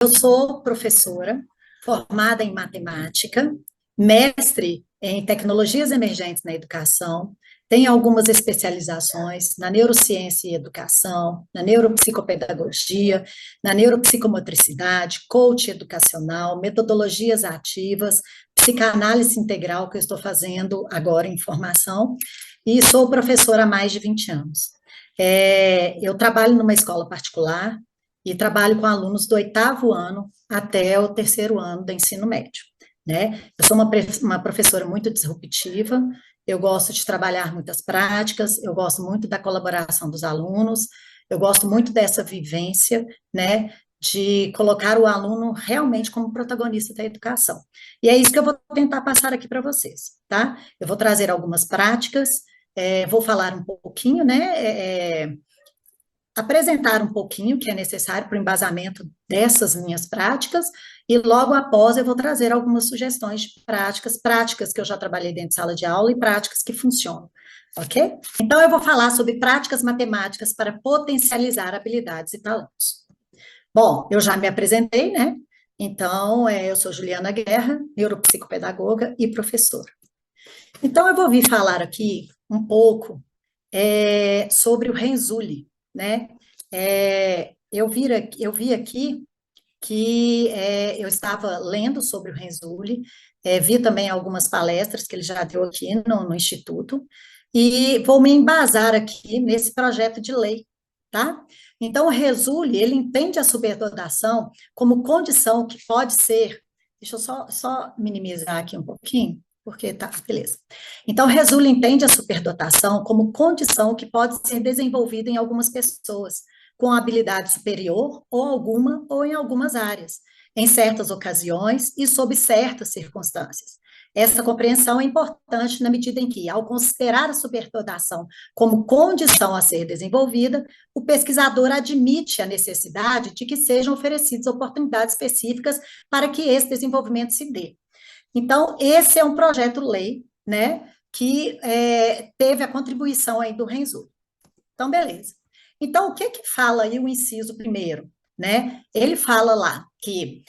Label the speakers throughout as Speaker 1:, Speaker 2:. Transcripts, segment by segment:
Speaker 1: Eu sou professora, formada em matemática, mestre em tecnologias emergentes na educação, tenho algumas especializações na neurociência e educação, na neuropsicopedagogia, na neuropsicomotricidade, coach educacional, metodologias ativas, psicanálise integral, que eu estou fazendo agora em formação, e sou professora há mais de 20 anos. Eu trabalho numa escola particular, e trabalho com alunos do oitavo ano até o terceiro ano do ensino médio, né? Eu sou uma professora muito disruptiva, eu gosto de trabalhar muitas práticas, eu gosto muito da colaboração dos alunos, eu gosto muito dessa vivência, né? De colocar o aluno realmente como protagonista da educação. E é isso que eu vou tentar passar aqui para vocês, tá? Eu vou trazer algumas práticas, vou falar um pouquinho, né? Apresentar um pouquinho o que é necessário para o embasamento dessas minhas práticas, e logo após eu vou trazer algumas sugestões de práticas que eu já trabalhei dentro de sala de aula e práticas que funcionam, ok? Então eu vou falar sobre práticas matemáticas para potencializar habilidades e talentos. Bom, eu já me apresentei, né? Então, eu sou Juliana Guerra, neuropsicopedagoga e professora. Então, eu vou vir falar aqui um pouco sobre o Renzulli, né? Eu vi aqui que eu estava lendo sobre o Renzulli, vi também algumas palestras que ele já deu aqui no Instituto, e vou me embasar aqui nesse projeto de lei, tá? Então, o Renzulli, ele entende a superdotação como condição que pode ser, deixa eu só minimizar aqui um pouquinho, porque tá, beleza. Então, o Renzulli entende a superdotação como condição que pode ser desenvolvida em algumas pessoas, com habilidade superior ou em algumas áreas, em certas ocasiões e sob certas circunstâncias. Essa compreensão é importante na medida em que, ao considerar a superdotação como condição a ser desenvolvida, o pesquisador admite a necessidade de que sejam oferecidas oportunidades específicas para que esse desenvolvimento se dê. Então, esse é um projeto-lei, né, que teve a contribuição aí do Renzulli. Então, beleza. Então, o que que fala aí o inciso primeiro, né? Ele fala lá que,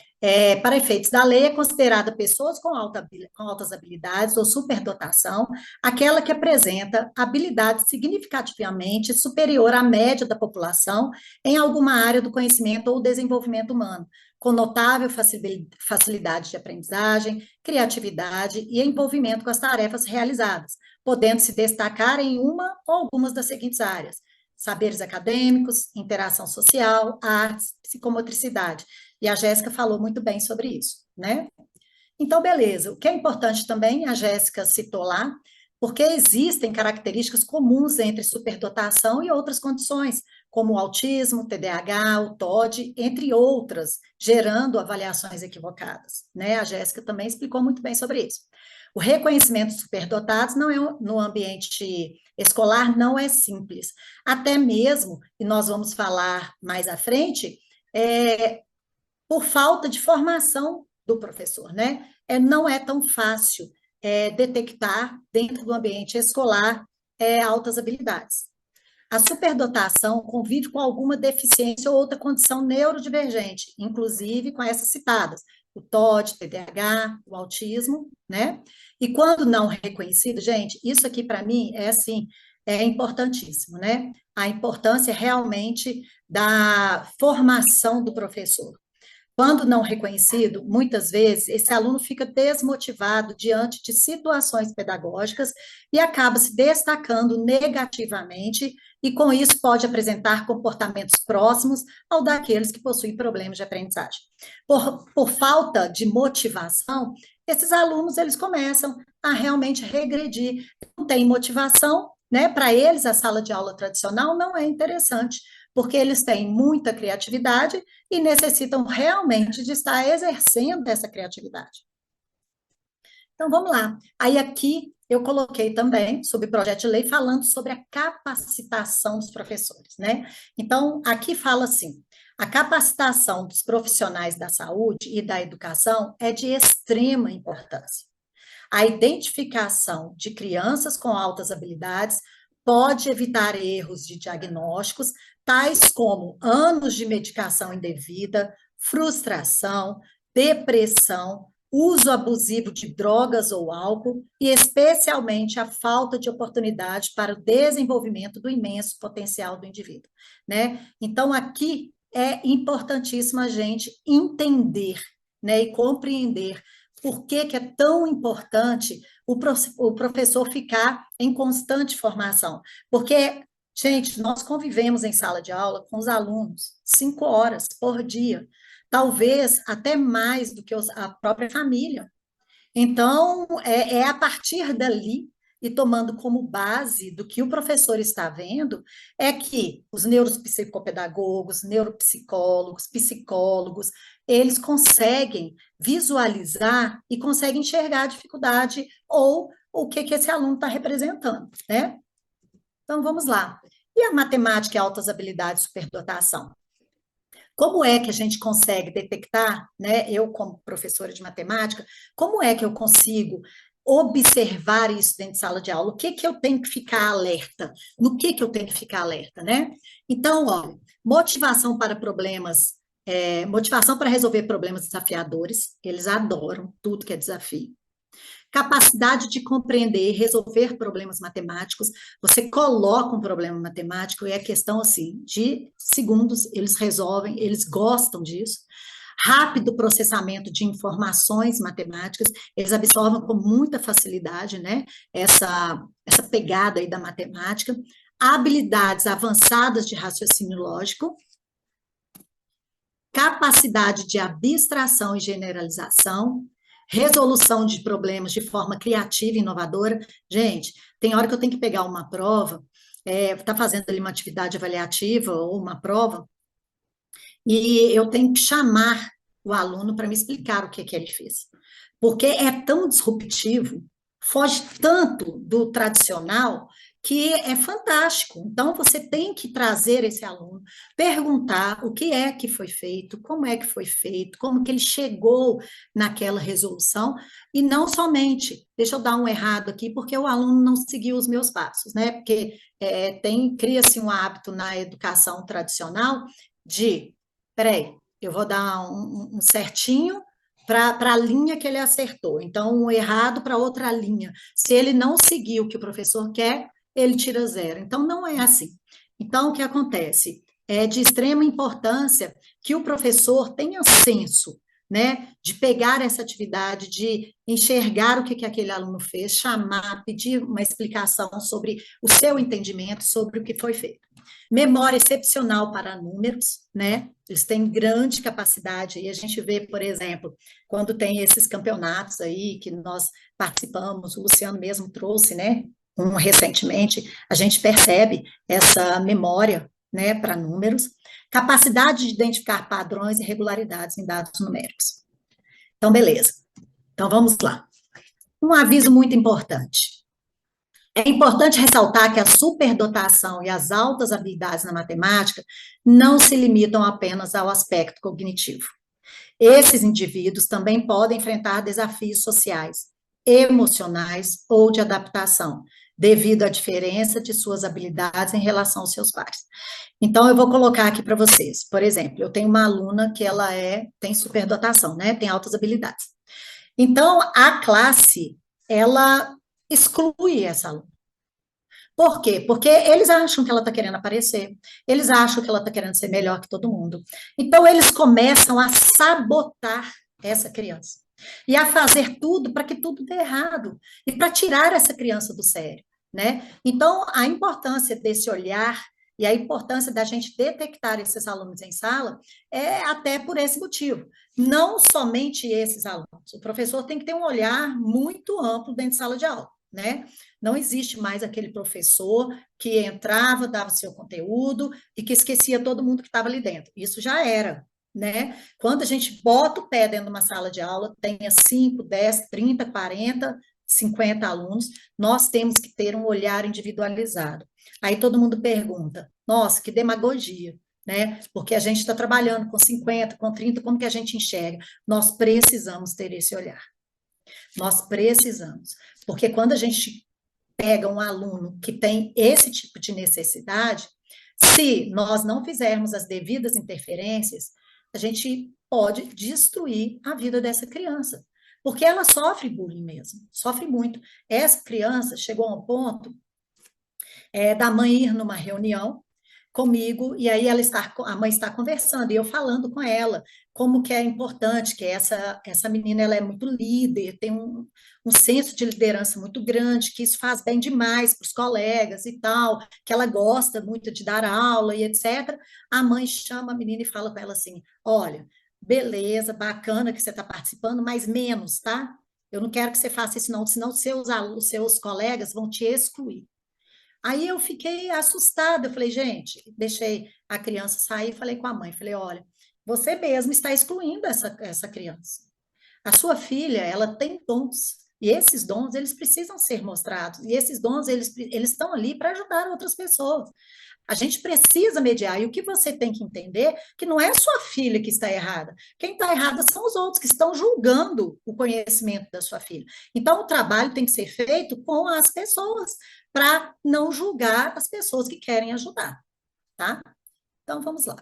Speaker 1: para efeitos da lei, é considerada pessoas com altas habilidades ou superdotação, aquela que apresenta habilidade significativamente superior à média da população em alguma área do conhecimento ou desenvolvimento humano, com notável facilidade de aprendizagem, criatividade e envolvimento com as tarefas realizadas, podendo se destacar em uma ou algumas das seguintes áreas: saberes acadêmicos, interação social, artes, psicomotricidade. E a Jéssica falou muito bem sobre isso, né? Então, beleza. O que é importante também, a Jéssica citou lá, porque existem características comuns entre superdotação e outras condições, como o autismo, TDAH, o TOD, entre outras, gerando avaliações equivocadas, né? A Jéssica também explicou muito bem sobre isso. O reconhecimento de superdotados não é no ambiente escolar não é simples. Até mesmo, e nós vamos falar mais à frente, por falta de formação do professor, né? Não é tão fácil detectar dentro do ambiente escolar altas habilidades. A superdotação convive com alguma deficiência ou outra condição neurodivergente, inclusive com essas citadas, o TOD, TDAH, o autismo, né? E quando não reconhecido, gente, isso aqui para mim é assim, é importantíssimo, né? A importância realmente da formação do professor. Quando não reconhecido, muitas vezes esse aluno fica desmotivado diante de situações pedagógicas e acaba se destacando negativamente, e com isso pode apresentar comportamentos próximos ao daqueles que possuem problemas de aprendizagem. Por falta de motivação, esses alunos eles começam a realmente regredir. Não tem motivação, né? Para eles, a sala de aula tradicional não é interessante, porque eles têm muita criatividade e necessitam realmente de estar exercendo essa criatividade. Então, vamos lá. Aí, aqui, eu coloquei também, sobre o projeto de lei, falando sobre a capacitação dos professores, né? Então, aqui fala assim: a capacitação dos profissionais da saúde e da educação é de extrema importância. A identificação de crianças com altas habilidades pode evitar erros de diagnósticos, tais como anos de medicação indevida, frustração, depressão, uso abusivo de drogas ou álcool e, especialmente, a falta de oportunidade para o desenvolvimento do imenso potencial do indivíduo, né? Então, aqui é importantíssimo a gente entender, né, e compreender por que que é tão importante o professor ficar em constante formação. Porque, gente, nós convivemos em sala de aula com os alunos 5 horas por dia, talvez até mais do que a própria família. Então, é a partir dali, e tomando como base do que o professor está vendo, é que os neuropsicopedagogos, neuropsicólogos, psicólogos, eles conseguem visualizar e conseguem enxergar a dificuldade ou o que esse aluno está representando, né? Então, vamos lá. E a matemática e altas habilidades de superdotação? Como é que a gente consegue detectar, né? Eu, como professora de matemática, como é que eu consigo observar isso dentro de sala de aula? O que que eu tenho que ficar alerta? No que eu tenho que ficar alerta, né? Então, olha, motivação para problemas, motivação para resolver problemas desafiadores, eles adoram tudo que é desafio. Capacidade de compreender e resolver problemas matemáticos. Você coloca um problema matemático e é questão assim de segundos, eles resolvem, eles gostam disso. Rápido processamento de informações matemáticas, eles absorvem com muita facilidade, né? Essa pegada aí da matemática. Habilidades avançadas de raciocínio lógico, capacidade de abstração e generalização, resolução de problemas de forma criativa e inovadora. Gente, tem hora que eu tenho que pegar uma prova, tá fazendo ali uma atividade avaliativa ou uma prova, e eu tenho que chamar o aluno para me explicar o que que ele fez. Porque é tão disruptivo, foge tanto do tradicional, que é fantástico. Então, você tem que trazer esse aluno, perguntar o que é que foi feito, como é que foi feito, como que ele chegou naquela resolução, e não somente, deixa eu dar um errado aqui, porque o aluno não seguiu os meus passos, né? Porque cria-se um hábito na educação tradicional de, peraí, eu vou dar um certinho para a linha que ele acertou. Então, um errado para outra linha. Se ele não seguir o que o professor quer, ele tira 0. Então, não é assim. Então, o que acontece? É de extrema importância que o professor tenha senso, né, de pegar essa atividade, de enxergar o que aquele aluno fez, chamar, pedir uma explicação sobre o seu entendimento, sobre o que foi feito. Memória excepcional para números, né? Eles têm grande capacidade, e a gente vê, por exemplo, quando tem esses campeonatos aí que nós participamos, o Luciano mesmo trouxe, né? Recentemente, a gente percebe essa memória, né, para números, capacidade de identificar padrões e regularidades em dados numéricos. Então, beleza. Então, vamos lá. Um aviso muito importante. É importante ressaltar que a superdotação e as altas habilidades na matemática não se limitam apenas ao aspecto cognitivo. Esses indivíduos também podem enfrentar desafios sociais, emocionais ou de adaptação, devido à diferença de suas habilidades em relação aos seus pares. Então, eu vou colocar aqui para vocês. Por exemplo, eu tenho uma aluna que ela tem superdotação, né? Tem altas habilidades. Então, a classe, ela exclui essa aluna. Por quê? Porque eles acham que ela está querendo aparecer, eles acham que ela está querendo ser melhor que todo mundo. Então, eles começam a sabotar essa criança e a fazer tudo para que tudo dê errado e para tirar essa criança do sério, né? Então, a importância desse olhar e a importância da gente detectar esses alunos em sala é até por esse motivo. Não somente esses alunos. O professor tem que ter um olhar muito amplo dentro de sala de aula, né? Não existe mais aquele professor que entrava, dava seu conteúdo e que esquecia todo mundo que estava ali dentro. Isso já era, né? Quando a gente bota o pé dentro de uma sala de aula, tenha 5, 10, 30, 40, 50 alunos, nós temos que ter um olhar individualizado. Aí todo mundo pergunta, nossa, que demagogia, né? Porque a gente está trabalhando com 50, com 30, como que a gente enxerga? Nós precisamos ter esse olhar. Nós precisamos. Porque quando a gente pega um aluno que tem esse tipo de necessidade, se nós não fizermos as devidas interferências, a gente pode destruir a vida dessa criança, porque ela sofre bullying mesmo, sofre muito. Essa criança chegou a um ponto da mãe ir numa reunião comigo, e aí a mãe está conversando, e eu falando com ela como que é importante, que essa menina ela é muito líder, tem um senso de liderança muito grande, que isso faz bem demais para os colegas e tal, que ela gosta muito de dar aula e etc. A mãe chama a menina e fala com ela assim: olha, beleza, bacana que você está participando, mas menos, tá? Eu não quero que você faça isso, não, senão seus colegas vão te excluir. Aí eu fiquei assustada, eu falei, gente, deixei a criança sair, falei com a mãe, falei, olha, você mesmo está excluindo essa criança. A sua filha, ela tem dons, e esses dons, eles precisam ser mostrados, e esses dons, eles estão ali para ajudar outras pessoas. A gente precisa mediar, e o que você tem que entender é que não é sua filha que está errada, quem está errada são os outros que estão julgando o conhecimento da sua filha. Então, o trabalho tem que ser feito com as pessoas, para não julgar as pessoas que querem ajudar, tá? Então, vamos lá.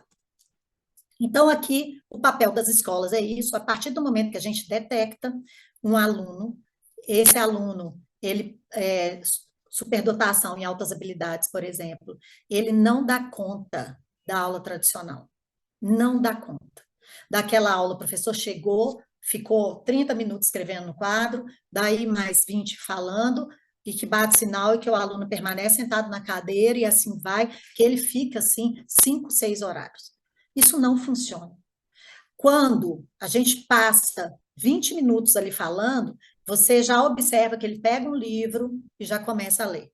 Speaker 1: Então, aqui, o papel das escolas é isso, a partir do momento que a gente detecta um aluno, esse aluno, ele superdotação em altas habilidades, por exemplo, ele não dá conta da aula tradicional, não dá conta. Daquela aula, o professor chegou, ficou 30 minutos escrevendo no quadro, daí mais 20 falando, e que bate sinal e que o aluno permanece sentado na cadeira e assim vai, que ele fica assim 5, 6 horários. Isso não funciona. Quando a gente passa 20 minutos ali falando, você já observa que ele pega um livro e já começa a ler.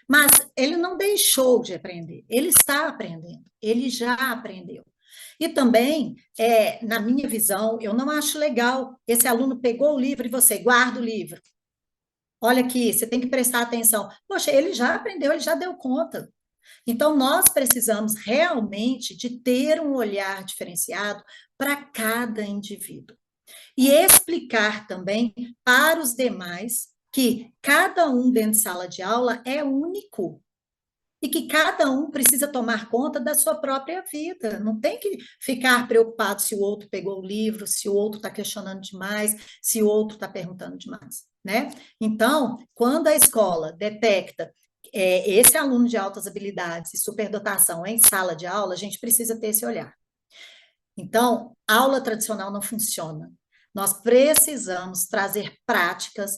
Speaker 1: Mas ele não deixou de aprender, ele está aprendendo, ele já aprendeu. E também, na minha visão, eu não acho legal esse aluno pegou o livro e você guarda o livro. Olha aqui, você tem que prestar atenção. Poxa, ele já aprendeu, ele já deu conta. Então, nós precisamos realmente de ter um olhar diferenciado para cada indivíduo. E explicar também para os demais que cada um dentro de sala de aula é único e que cada um precisa tomar conta da sua própria vida. Não tem que ficar preocupado se o outro pegou o livro, se o outro está questionando demais, se o outro está perguntando demais, né? Então, quando a escola detecta esse aluno de altas habilidades e superdotação em sala de aula, a gente precisa ter esse olhar. Então, aula tradicional não funciona. Nós precisamos trazer práticas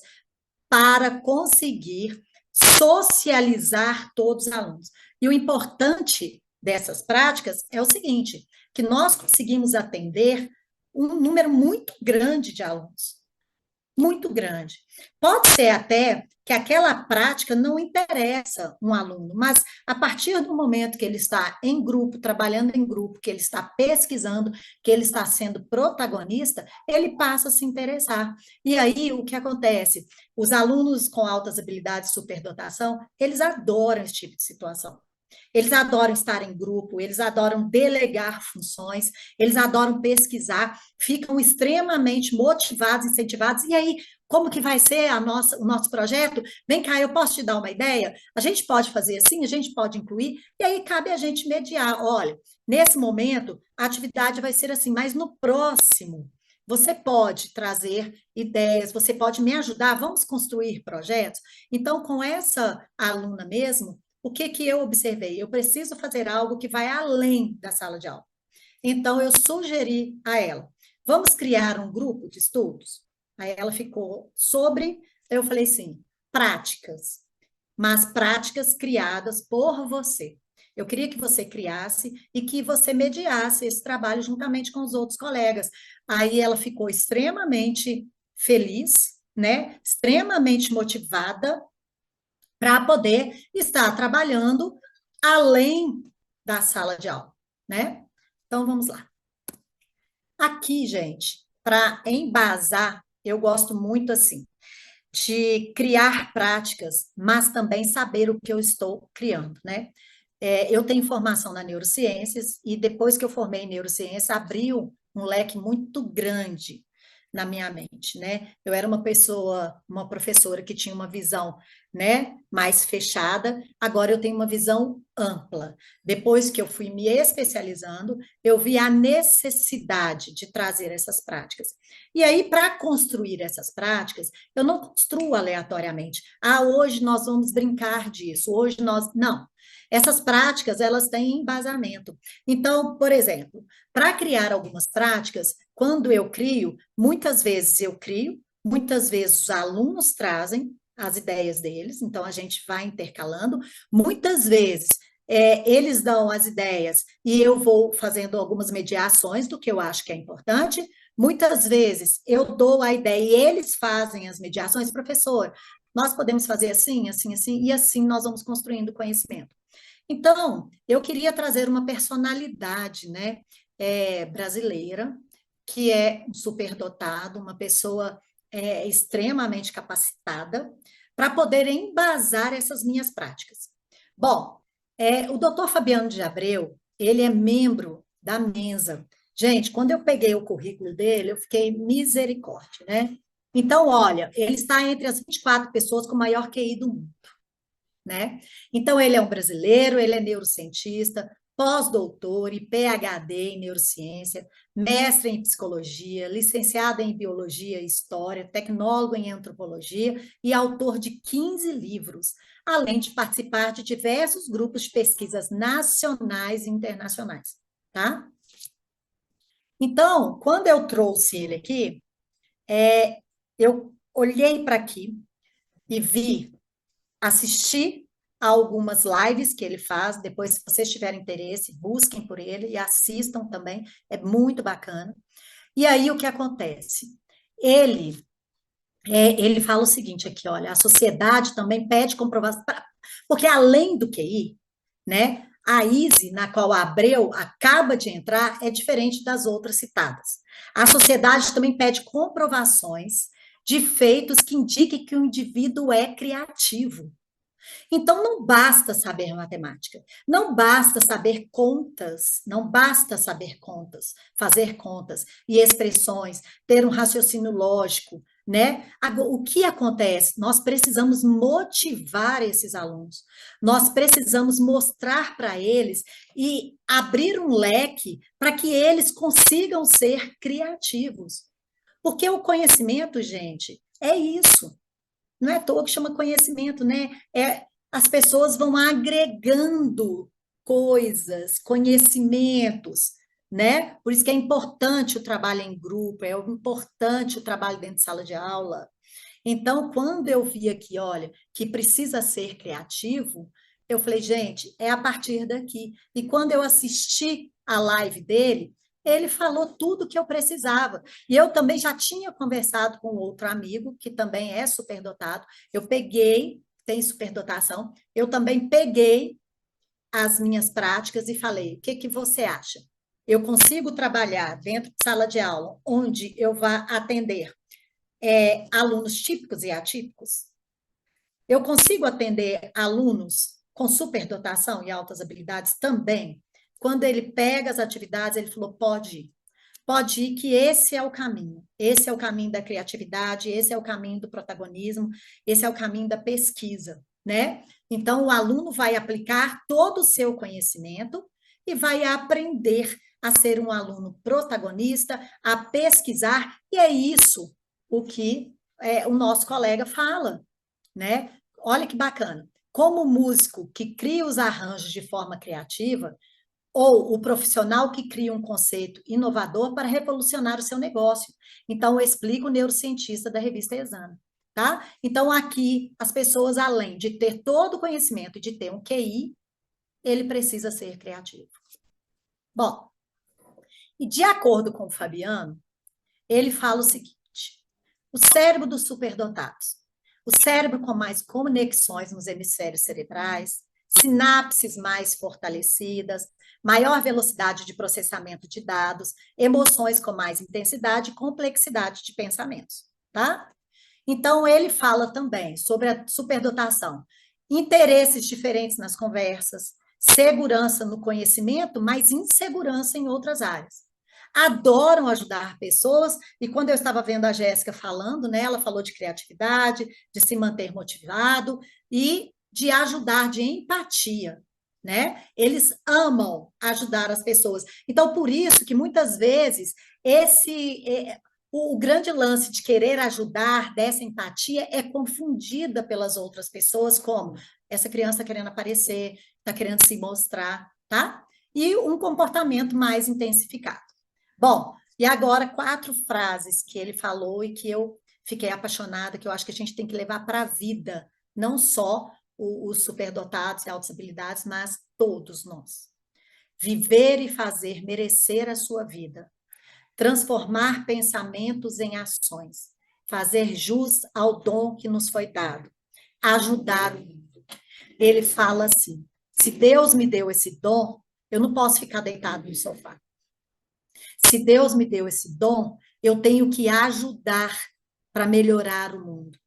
Speaker 1: para conseguir socializar todos os alunos. E o importante dessas práticas é o seguinte, que nós conseguimos atender um número muito grande de alunos, muito grande. Pode ser até que aquela prática não interessa um aluno, mas a partir do momento que ele está em grupo, trabalhando em grupo, que ele está pesquisando, que ele está sendo protagonista, ele passa a se interessar. E aí, o que acontece? Os alunos com altas habilidades de superdotação, eles adoram esse tipo de situação. Eles adoram estar em grupo, eles adoram delegar funções, eles adoram pesquisar, ficam extremamente motivados, incentivados. E aí, como que vai ser o nosso projeto? Vem cá, eu posso te dar uma ideia? A gente pode fazer assim, a gente pode incluir, e aí cabe a gente mediar. Olha, nesse momento, a atividade vai ser assim, mas no próximo, você pode trazer ideias, você pode me ajudar, vamos construir projetos? Então, com essa aluna mesmo, o que que eu observei? Eu preciso fazer algo que vai além da sala de aula. Então, eu sugeri a ela, vamos criar um grupo de estudos? Aí ela ficou sobre, eu falei assim, práticas, mas práticas criadas por você. Eu queria que você criasse e que você mediasse esse trabalho juntamente com os outros colegas. Aí ela ficou extremamente feliz, né? Extremamente motivada para poder estar trabalhando além da sala de aula, né? Então vamos lá. Aqui, gente, para embasar, eu gosto muito assim de criar práticas, mas também saber o que eu estou criando, né? Eu tenho formação na neurociências e depois que eu formei em neurociência, abriu um leque muito grande na minha mente, né? Eu era uma pessoa, uma professora que tinha uma visão né, mais fechada, agora eu tenho uma visão ampla. Depois que eu fui me especializando, eu vi a necessidade de trazer essas práticas. E aí, para construir essas práticas, eu não construo aleatoriamente. Ah, hoje nós vamos brincar disso, hoje nós. Não. Essas práticas, elas têm embasamento. Então, por exemplo, para criar algumas práticas, quando eu crio, muitas vezes eu crio, muitas vezes os alunos trazem as ideias deles, então a gente vai intercalando. Muitas vezes eles dão as ideias e eu vou fazendo algumas mediações do que eu acho que é importante. Muitas vezes eu dou a ideia e eles fazem as mediações, professor. Nós podemos fazer assim, assim, assim, e assim nós vamos construindo conhecimento. Então, eu queria trazer uma personalidade, né, brasileira, que é um superdotado, uma pessoa extremamente capacitada, para poder embasar essas minhas práticas. Bom, o doutor Fabiano de Abreu, ele é membro da Mensa. Gente, quando eu peguei o currículo dele, eu fiquei misericórdia, né? Então, olha, ele está entre as 24 pessoas com maior QI do mundo, né? Então, ele é um brasileiro, ele é neurocientista, pós-doutor e PhD em neurociência, mestre em psicologia, licenciado em biologia e história, tecnólogo em antropologia e autor de 15 livros, além de participar de diversos grupos de pesquisas nacionais e internacionais, tá? Então, quando eu trouxe ele aqui, eu olhei para aqui e vi assistir a algumas lives que ele faz. Depois, se vocês tiverem interesse, busquem por ele e assistam também, é muito bacana. E aí, o que acontece? Ele, ele fala o seguinte aqui, olha, a sociedade também pede comprovação, porque além do QI, né, a ISE, na qual a Abreu acaba de entrar, é diferente das outras citadas. A sociedade também pede comprovações de feitos que indiquem que o indivíduo é criativo. Então, não basta saber matemática, não basta saber contas, não basta saber contas, fazer contas e expressões, ter um raciocínio lógico, né? O que acontece? Nós precisamos motivar esses alunos, nós precisamos mostrar para eles e abrir um leque para que eles consigam ser criativos. Porque o conhecimento, gente, é isso. Não é à toa que chama conhecimento, né? As pessoas vão agregando coisas, conhecimentos, né? Por isso que é importante o trabalho em grupo, é importante o trabalho dentro de sala de aula. Então, quando eu vi aqui, olha, que precisa ser criativo, eu falei, gente, é a partir daqui. E quando eu assisti a live dele, ele falou tudo que eu precisava. E eu também já tinha conversado com outro amigo, que também é superdotado. Eu peguei, tem superdotação, eu também peguei as minhas práticas e falei: o que que você acha? Eu consigo trabalhar dentro de sala de aula, onde eu vá atender alunos típicos e atípicos? Eu consigo atender alunos com superdotação e altas habilidades também? Quando ele pega as atividades, ele falou: pode ir. Pode ir, que esse é o caminho. Esse é o caminho da criatividade, esse é o caminho do protagonismo, esse é o caminho da pesquisa, né? Então, o aluno vai aplicar todo o seu conhecimento e vai aprender a ser um aluno protagonista, a pesquisar, e é isso o que o nosso colega fala, né? Olha que bacana. Como músico que cria os arranjos de forma criativa, ou o profissional que cria um conceito inovador para revolucionar o seu negócio. Então, eu explico o neurocientista da revista Exame, tá? Então, aqui, as pessoas, além de ter todo o conhecimento e de ter um QI, ele precisa ser criativo. Bom, e de acordo com o Fabiano, ele fala o seguinte: o cérebro dos superdotados, o cérebro com mais conexões nos hemisférios cerebrais, sinapses mais fortalecidas, maior velocidade de processamento de dados, emoções com mais intensidade e complexidade de pensamentos, tá? Então, ele fala também sobre a superdotação, interesses diferentes nas conversas, segurança no conhecimento, mas insegurança em outras áreas. adoram ajudar pessoas, e quando eu estava vendo a Jéssica falando, né, ela falou de criatividade, de se manter motivado e de ajudar, de empatia, né? Eles amam ajudar as pessoas. Então, por isso que muitas vezes o grande lance de querer ajudar, dessa empatia, é confundida pelas outras pessoas como essa criança querendo aparecer, está querendo se mostrar, tá? E um comportamento mais intensificado. Bom, e agora 4 frases que ele falou e que eu fiquei apaixonada, que eu acho que a gente tem que levar para a vida, não só os superdotados e altas habilidades, mas todos nós. Viver e fazer merecer a sua vida. Transformar pensamentos em ações. Fazer jus ao dom que nos foi dado. Ajudar o mundo. Ele fala assim: se Deus me deu esse dom, eu não posso ficar deitado no sofá. Se Deus me deu esse dom, eu tenho que ajudar para melhorar o mundo.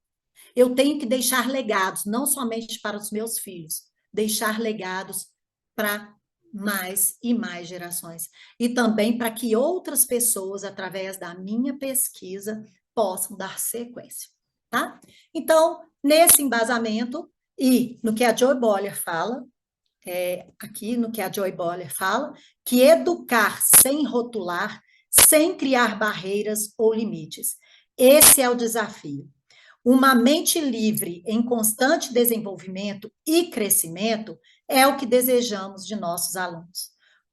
Speaker 1: Eu tenho que deixar legados, não somente para os meus filhos, deixar legados para mais e mais gerações. E também para que outras pessoas, através da minha pesquisa, possam dar sequência. Tá? Então, nesse embasamento, e no que a Joy Boller fala, aqui no que a Joy Boller fala, que educar sem rotular, sem criar barreiras ou limites. Esse é o desafio. Uma mente livre em constante desenvolvimento e crescimento é o que desejamos de nossos alunos.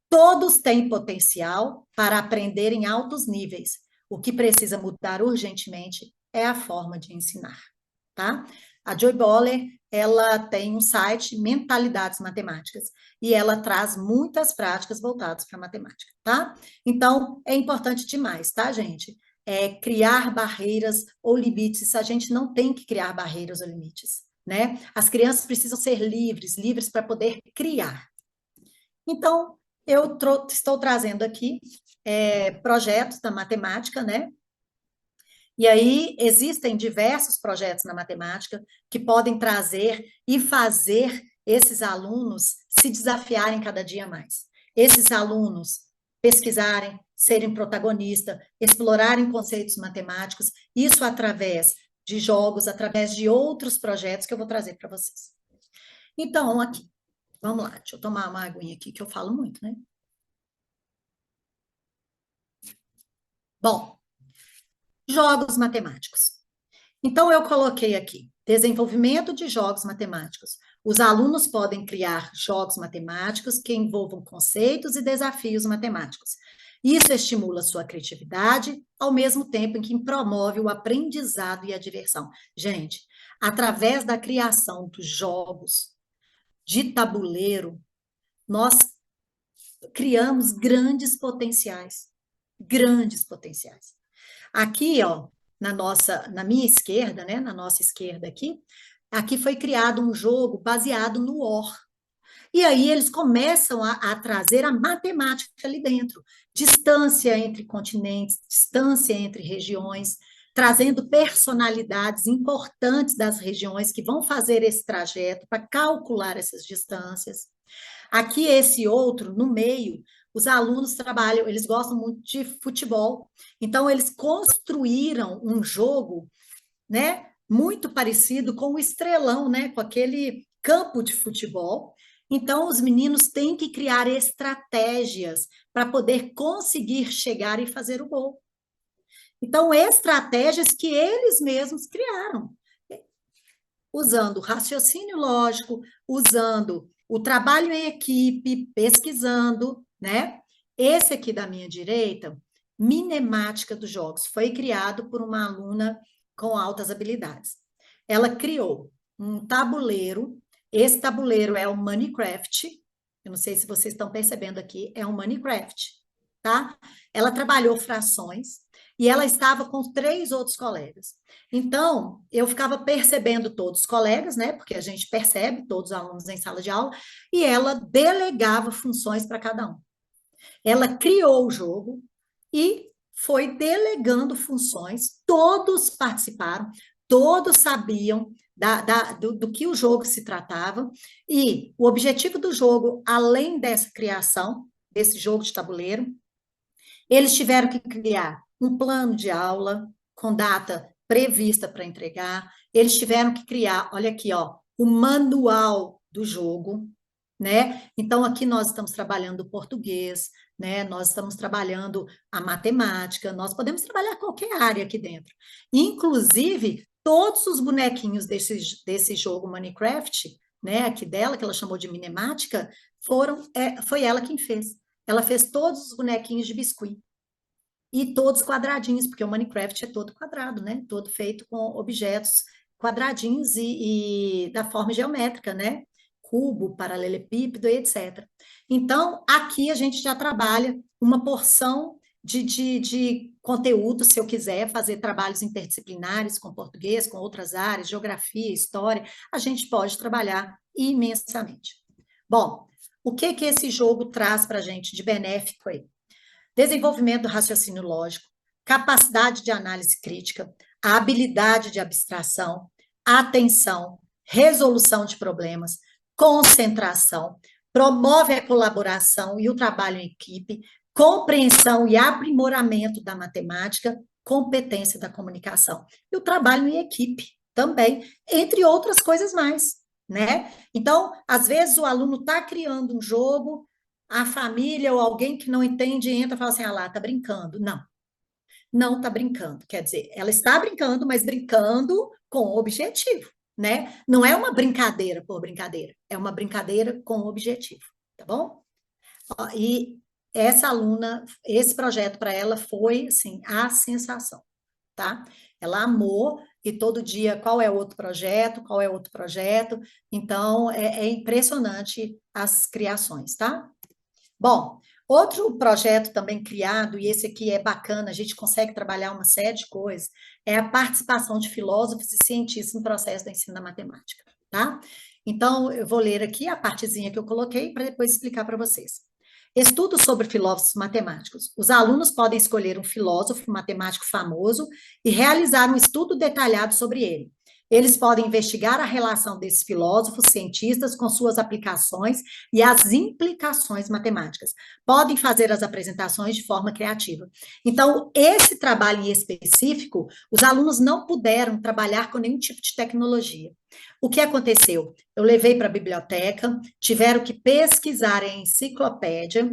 Speaker 1: Todos têm potencial para aprender em altos níveis. O que precisa mudar urgentemente é a forma de ensinar, tá? A Joy Boller, ela tem um site Mentalidades Matemáticas e ela traz muitas práticas voltadas para matemática, tá? Então, é importante demais, tá, gente? Criar barreiras ou limites. A gente não tem que criar barreiras ou limites, né? As crianças precisam ser livres, livres para poder criar. Então, eu estou trazendo aqui projetos da matemática, né? E aí existem diversos projetos na matemática que podem trazer e fazer esses alunos se desafiarem cada dia mais. Esses alunos pesquisarem, serem protagonistas, explorarem conceitos matemáticos, isso através de jogos, através de outros projetos que eu vou trazer para vocês. Então, aqui, vamos lá, deixa eu tomar uma aguinha aqui que eu falo muito, né? Bom, jogos matemáticos. Então, eu coloquei aqui, desenvolvimento de jogos matemáticos. Os alunos podem criar jogos matemáticos que envolvam conceitos e desafios matemáticos. Isso estimula sua criatividade, ao mesmo tempo em que promove o aprendizado e a diversão. Gente, através da criação dos jogos de tabuleiro, nós criamos grandes potenciais. Grandes potenciais. Aqui, ó, na minha esquerda, né, na nossa esquerda aqui foi criado um jogo baseado no OR. E aí eles começam a trazer a matemática ali dentro, distância entre continentes, distância entre regiões, trazendo personalidades importantes das regiões que vão fazer esse trajeto para calcular essas distâncias. Aqui, esse outro, no meio, os alunos trabalham, eles gostam muito de futebol, então eles construíram um jogo, né, muito parecido com o Estrelão, né, com aquele campo de futebol. Então, os meninos têm que criar estratégias para poder conseguir chegar e fazer o gol. Então, estratégias que eles mesmos criaram, usando raciocínio lógico, usando o trabalho em equipe, pesquisando, né? Esse aqui da minha direita, Minemática dos Jogos, foi criado por uma aluna com altas habilidades. Ela criou um tabuleiro, esse tabuleiro é o Minecraft, eu não sei se vocês estão percebendo aqui, é um Minecraft, tá? Ela trabalhou frações e ela estava com 3 outros colegas. Então, eu ficava percebendo todos os colegas, né? Porque a gente percebe todos os alunos em sala de aula, e ela delegava funções para cada um. Ela criou o jogo e foi delegando funções, todos participaram, todos sabiam do que o jogo se tratava, e o objetivo do jogo, além dessa criação, desse jogo de tabuleiro, Eles tiveram que criar um plano de aula com data prevista para entregar. Eles tiveram que criar, olha aqui, ó, o manual do jogo, né? Então, aqui nós estamos trabalhando o português, né? Nós estamos trabalhando a matemática, nós podemos trabalhar qualquer área aqui dentro. Inclusive, todos os bonequinhos desse jogo Minecraft, né, aqui dela, que ela chamou de Minemática, foi ela quem fez. Ela fez todos os bonequinhos de biscuit. E todos quadradinhos, porque o Minecraft é todo quadrado, né? Todo feito com objetos quadradinhos e da forma geométrica, né? Cubo, paralelepípedo e etc. Então, aqui a gente já trabalha uma porção de conteúdo, se eu quiser fazer trabalhos interdisciplinares com português, com outras áreas, geografia, história, a gente pode trabalhar imensamente. Bom, o que que esse jogo traz para a gente de benéfico aí? Desenvolvimento do raciocínio lógico, capacidade de análise crítica, a habilidade de abstração, atenção, resolução de problemas, concentração, promove a colaboração e o trabalho em equipe, compreensão e aprimoramento da matemática, competência da comunicação e o trabalho em equipe também, entre outras coisas mais, né? Então, às vezes o aluno está criando um jogo, a família ou alguém que não entende entra e fala assim, ah lá, tá brincando. Não, não tá brincando. Quer dizer, ela está brincando, mas brincando com objetivo, né? Não é uma brincadeira por brincadeira, é uma brincadeira com objetivo, tá bom? Ó, e essa aluna, esse projeto para ela foi, assim, a sensação, tá? Ela amou e todo dia, qual é outro projeto, qual é outro projeto. Então, é impressionante as criações, tá? Bom, outro projeto também criado, e esse aqui é bacana, a gente consegue trabalhar uma série de coisas, é a participação de filósofos e cientistas no processo do ensino da matemática, tá? Então, eu vou ler aqui a partezinha que eu coloquei para depois explicar para vocês. Estudos sobre filósofos matemáticos. Os alunos podem escolher um filósofo matemático famoso e realizar um estudo detalhado sobre ele. Eles podem investigar a relação desses filósofos, cientistas, com suas aplicações e as implicações matemáticas. Podem fazer as apresentações de forma criativa. Então, esse trabalho em específico, os alunos não puderam trabalhar com nenhum tipo de tecnologia. O que aconteceu? Eu levei para a biblioteca, tiveram que pesquisar em enciclopédia,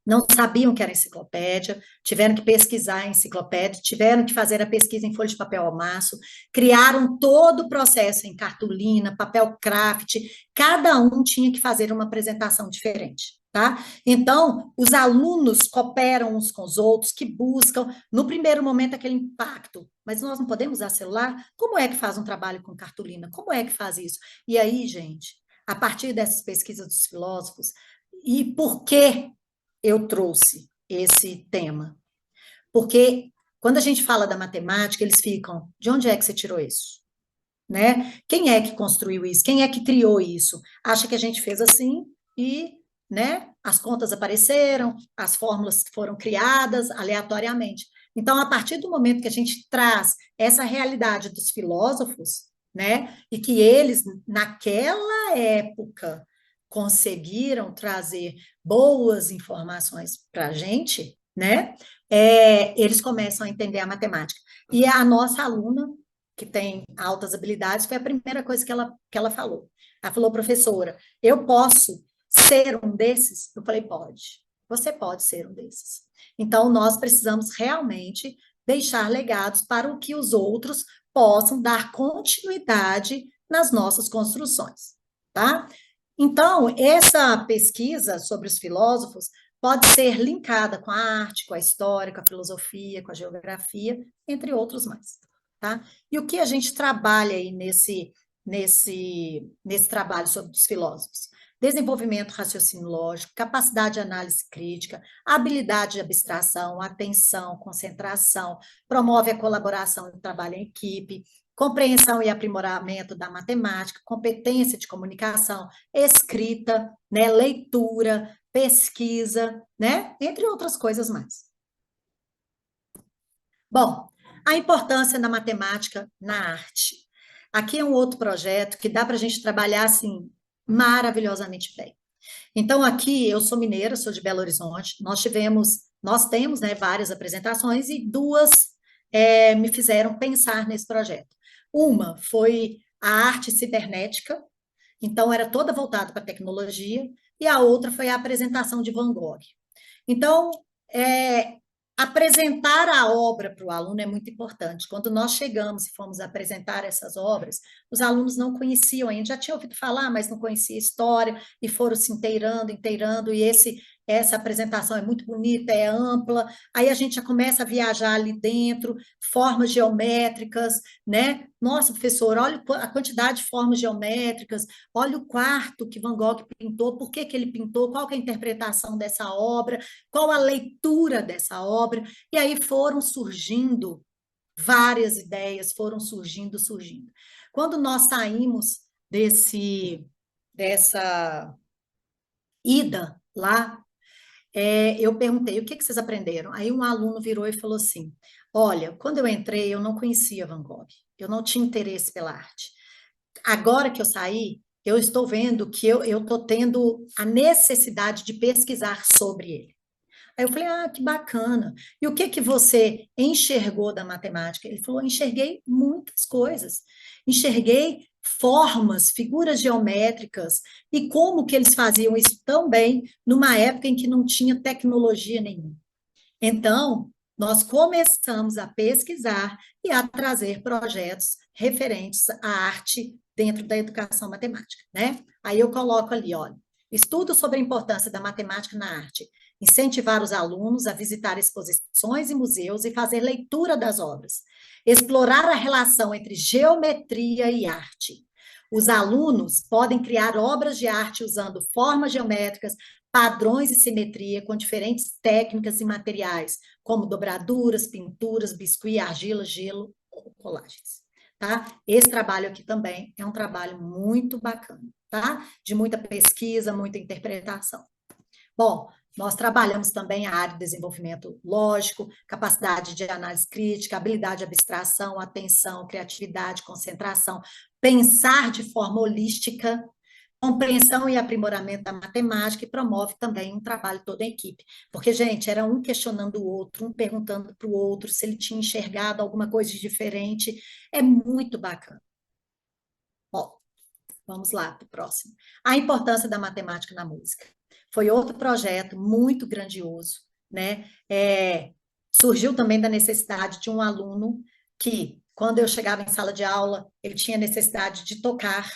Speaker 1: não sabiam que era enciclopédia, tiveram que pesquisar em enciclopédia, tiveram que fazer a pesquisa em folha de papel ao maço, criaram todo o processo em cartolina, papel craft, cada um tinha que fazer uma apresentação diferente. Tá? Então, os alunos cooperam uns com os outros, que buscam, no primeiro momento, aquele impacto. Mas nós não podemos usar celular? Como é que faz um trabalho com cartolina? Como é que faz isso? E aí, gente, a partir dessas pesquisas dos filósofos, e por que eu trouxe esse tema? Porque quando a gente fala da matemática, eles ficam, de onde é que você tirou isso? Né? Quem é que construiu isso? Quem é que criou isso? Acha que a gente fez assim e, né, as contas apareceram, as fórmulas foram criadas aleatoriamente. Então, a partir do momento que a gente traz essa realidade dos filósofos, né, e que eles, naquela época, conseguiram trazer boas informações para a gente, né, eles começam a entender a matemática. E a nossa aluna, que tem altas habilidades, foi a primeira coisa que ela falou. Ela falou, professora, eu posso ser um desses? Eu falei, pode. Você pode ser um desses. Então, nós precisamos realmente deixar legados para o que os outros possam dar continuidade nas nossas construções, tá? Então, essa pesquisa sobre os filósofos pode ser linkada com a arte, com a história, com a filosofia, com a geografia, entre outros mais, tá? E o que a gente trabalha aí nesse trabalho sobre os filósofos? Desenvolvimento raciocínio lógico, capacidade de análise crítica, habilidade de abstração, atenção, concentração, promove a colaboração e o trabalho em equipe, compreensão e aprimoramento da matemática, competência de comunicação, escrita, né, leitura, pesquisa, né, entre outras coisas mais. Bom, a importância da matemática na arte. Aqui é um outro projeto que dá para a gente trabalhar assim maravilhosamente bem. Então, aqui eu sou mineira, sou de Belo Horizonte, nós tivemos nós temos, né, várias apresentações e duas me fizeram pensar nesse projeto. Uma foi a arte cibernética, então era toda voltada para tecnologia, e a outra foi a apresentação de Van Gogh. Então, é, apresentar a obra para o aluno é muito importante. Quando nós chegamos e fomos apresentar essas obras, os alunos não conheciam ainda, já tinham ouvido falar, mas não conhecia a história, e foram se inteirando, inteirando, e essa apresentação é muito bonita, é ampla, aí a gente já começa a viajar ali dentro, formas geométricas, né? Nossa, professor, olha a quantidade de formas geométricas, olha o quarto que Van Gogh pintou, por que que ele pintou, qual que é a interpretação dessa obra, qual a leitura dessa obra, e aí foram surgindo várias ideias, foram surgindo. Quando nós saímos dessa ida lá, eu perguntei, o que que vocês aprenderam? Aí um aluno virou e falou assim, olha, quando eu entrei, eu não conhecia Van Gogh, eu não tinha interesse pela arte. Agora que eu saí, eu estou vendo que eu estou tendo a necessidade de pesquisar sobre ele. Aí eu falei, ah, que bacana. E o que que você enxergou da matemática? Ele falou, enxerguei muitas coisas. Enxerguei formas, figuras geométricas e como que eles faziam isso tão bem numa época em que não tinha tecnologia nenhuma. Então, nós começamos a pesquisar e a trazer projetos referentes à arte dentro da educação matemática, né? Aí eu coloco ali, olha, estudo sobre a importância da matemática na arte, incentivar os alunos a visitar exposições e museus e fazer leitura das obras, explorar a relação entre geometria e arte. Os alunos podem criar obras de arte usando formas geométricas, padrões e simetria com diferentes técnicas e materiais, como dobraduras, pinturas, biscuit, argila, gelo ou colagens. Tá? Esse trabalho aqui também é um trabalho muito bacana, tá? De muita pesquisa, muita interpretação. Bom, nós trabalhamos também a área de desenvolvimento lógico, capacidade de análise crítica, habilidade de abstração, atenção, criatividade, concentração, pensar de forma holística, compreensão e aprimoramento da matemática e promove também um trabalho toda em equipe. Porque, gente, era um questionando o outro, um perguntando para o outro se ele tinha enxergado alguma coisa de diferente. É muito bacana. Bom, vamos lá para o próximo. A importância da matemática na música. Foi outro projeto muito grandioso, né? Surgiu também da necessidade de um aluno que, quando eu chegava em sala de aula, ele tinha necessidade de tocar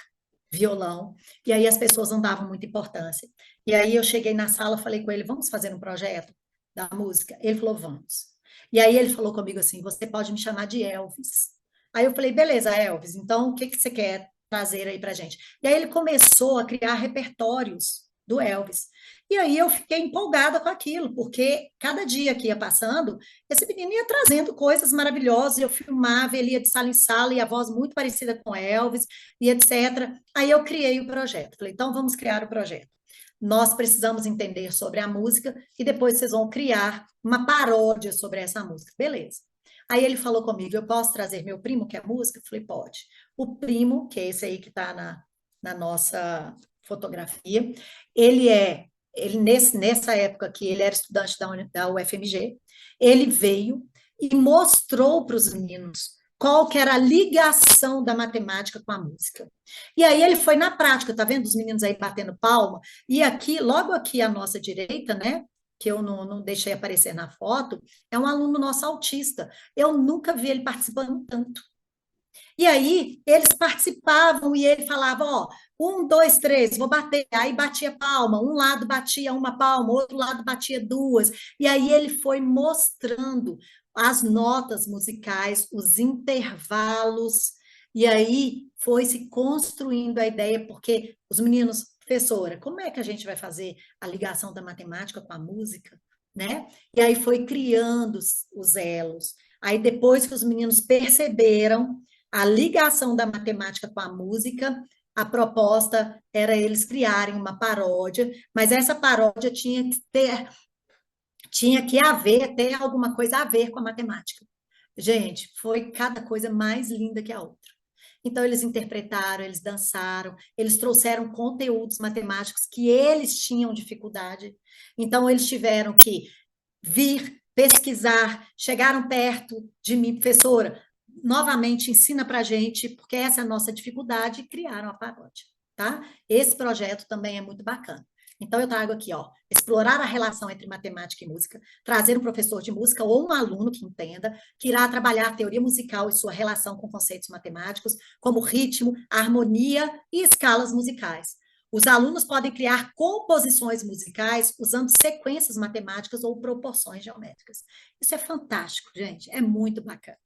Speaker 1: violão, e aí as pessoas não davam muita importância. E aí eu cheguei na sala, falei com ele, vamos fazer um projeto da música? Ele falou, vamos. E aí ele falou comigo assim, você pode me chamar de Elvis. Aí eu falei, beleza, Elvis, então o que que você quer trazer aí pra gente? E aí ele começou a criar repertórios do Elvis. E aí eu fiquei empolgada com aquilo, porque cada dia que ia passando, esse menino ia trazendo coisas maravilhosas, eu filmava, ele ia de sala em sala, e a voz muito parecida com Elvis, e etc. Aí eu criei o projeto. Falei, então vamos criar o projeto. Nós precisamos entender sobre a música e depois vocês vão criar uma paródia sobre essa música. Beleza. Aí ele falou comigo, eu posso trazer meu primo, que é música? Eu falei, pode. O primo, que é esse aí que está na nossa fotografia, nessa época que ele era estudante da UFMG, ele veio e mostrou para os meninos qual que era a ligação da matemática com a música. E aí ele foi na prática, tá vendo os meninos aí batendo palma? E aqui, logo aqui à nossa direita, né, que eu não deixei aparecer na foto, é um aluno nosso autista. Eu nunca vi ele participando tanto. E aí eles participavam e ele falava, ó, um, dois, três, vou bater. Aí batia palma, um lado batia uma palma, outro lado batia duas. E aí ele foi mostrando as notas musicais, os intervalos, e aí foi se construindo a ideia, porque os meninos, professora, como é que a gente vai fazer a ligação da matemática com a música? Né? E aí foi criando os elos. Aí depois que os meninos perceberam a ligação da matemática com a música, a proposta era eles criarem uma paródia, mas essa paródia tinha que ter alguma coisa a ver com a matemática. Gente, foi cada coisa mais linda que a outra. Então, eles interpretaram, eles dançaram, eles trouxeram conteúdos matemáticos que eles tinham dificuldade. Então, eles tiveram que vir, pesquisar, chegaram perto de mim, professora, novamente ensina para a gente, porque essa é a nossa dificuldade, e criaram a paródia, tá? Esse projeto também é muito bacana. Então, eu trago aqui, ó, explorar a relação entre matemática e música, trazer um professor de música ou um aluno que entenda, que irá trabalhar a teoria musical e sua relação com conceitos matemáticos, como ritmo, harmonia e escalas musicais. Os alunos podem criar composições musicais usando sequências matemáticas ou proporções geométricas. Isso é fantástico, gente, é muito bacana.